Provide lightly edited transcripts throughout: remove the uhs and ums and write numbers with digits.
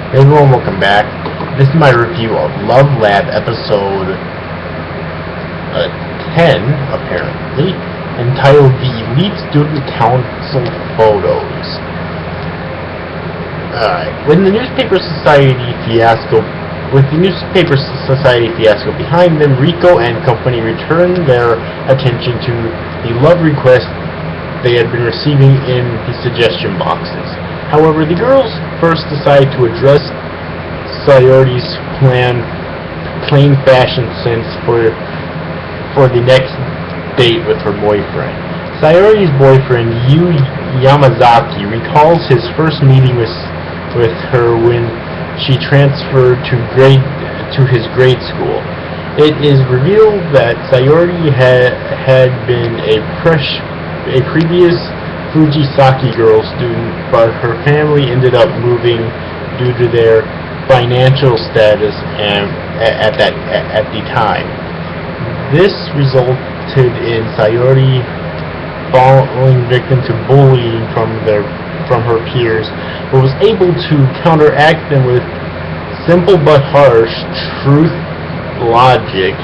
Hey everyone, welcome back. This is my review of Love Lab episode 10, apparently, entitled The Elite Student Council Photos. Alright, with the Newspaper Society fiasco behind them, Rico and company returned their attention to the love requests they had been receiving in the suggestion boxes. However, the girls first decided to address Sayori's plain fashion sense for the next date with her boyfriend. Sayori's boyfriend, Yu Yamazaki, recalls his first meeting with her when she transferred to his grade school. It is revealed that Sayori had been a previous Fujisaki girl student, but her family ended up moving due to their financial status at the time. This resulted in Sayori falling victim to bullying from her peers, but was able to counteract them with simple but harsh truth logic,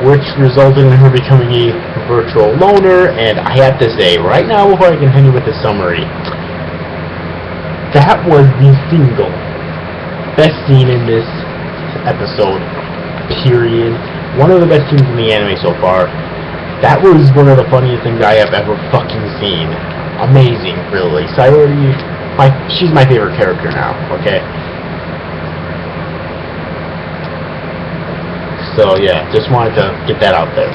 which resulted in her becoming a virtual loner. And I have to say, right now, before I continue with the summary, that was the single best scene in this episode, period. One of the best scenes in the anime so far. That was one of the funniest things I have ever fucking seen. Amazing, really. Sayori, she's my favorite character now, okay? So yeah, just wanted to get that out there.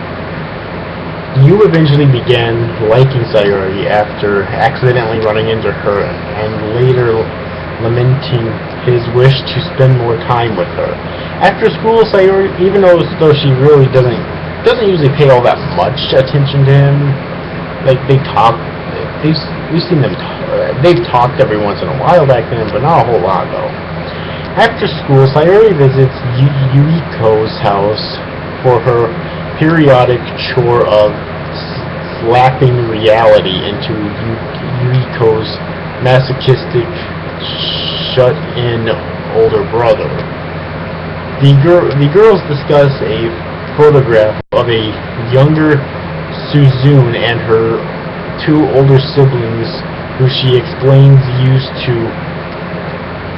Yu eventually began liking Sayori after accidentally running into her and later lamenting his wish to spend more time with her. After school, Sayori, even though she really doesn't usually pay all that much attention to him, like we've seen them they've talked every once in a while back then, but not a whole lot though. After school, Sayori visits Yuiko's house for her periodic chore of slapping reality into Yuiko's masochistic, shut-in older brother. The girls discuss a photograph of a younger Suzune and her two older siblings, who she explains used to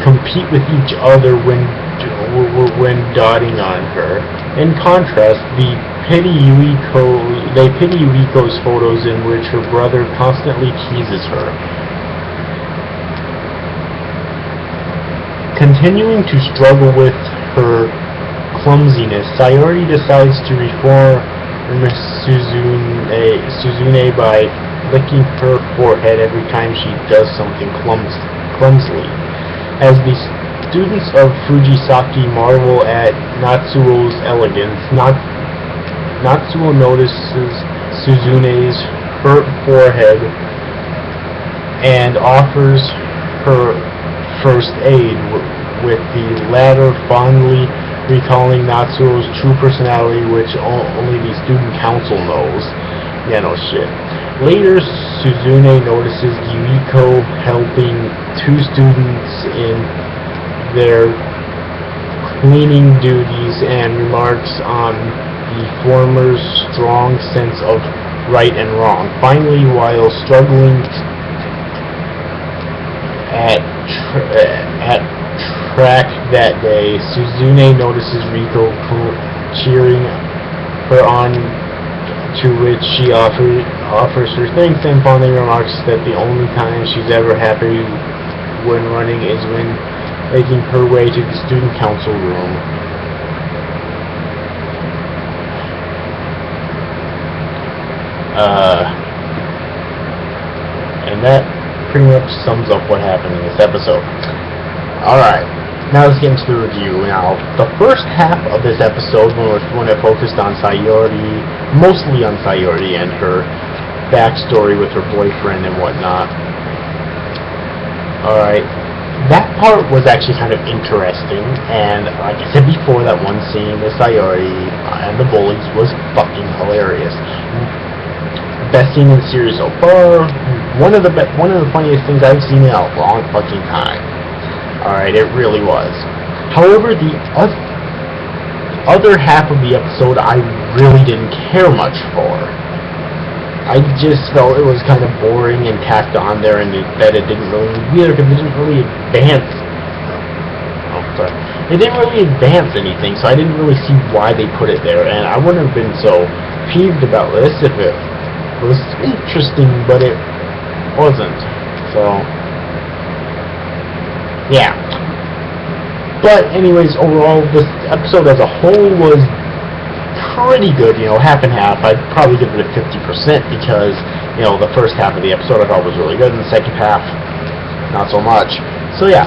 compete with each other when doting on her. In contrast, they pity Yuiko's photos in which her brother constantly teases her. Continuing to struggle with her clumsiness, Sayori decides to reform Suzune by licking her forehead every time she does something clumsily. As the students of Fujisaki marvel at Natsuo's elegance, Natsuo notices Suzune's hurt forehead and offers her first aid, with the latter fondly recalling Natsuo's true personality, which only the student council knows. Yeah, no shit. Later, Suzune notices Yuiko helping two students in their cleaning duties and remarks on the former's strong sense of right and wrong. Finally, while struggling at track that day, Suzune notices Rico cheering her on, to which she offers her thanks and fondly remarks that the only time she's ever happy when running is when making her way to the student council room. And that pretty much sums up what happened in this episode. Alright, now let's get into the review. Now, the first half of this episode, when it focused on Sayori, mostly on Sayori and her backstory with her boyfriend and whatnot. Alright, that part was actually kind of interesting, and like I said before, that one scene with Sayori and the bullies was fucking hilarious. Best scene in the series so far. One of the funniest things I've seen in a long fucking time. Alright, it really was. However, the other half of the episode I really didn't care much for. I just felt it was kind of boring and tacked on there, and that it didn't really either, because it didn't really advance. Oh, sorry. It didn't really advance anything, so I didn't really see why they put it there, and I wouldn't have been so peeved about this if it was interesting, but it wasn't. So, yeah. But anyways, overall, this episode as a whole was pretty good, you know, half and half. I'd probably give it a 50% because, you know, the first half of the episode I thought was really good, and the second half, not so much. So yeah.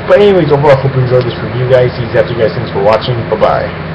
But anyways, overall, I hope you enjoyed this review, guys. After you guys, thanks for watching. Bye-bye.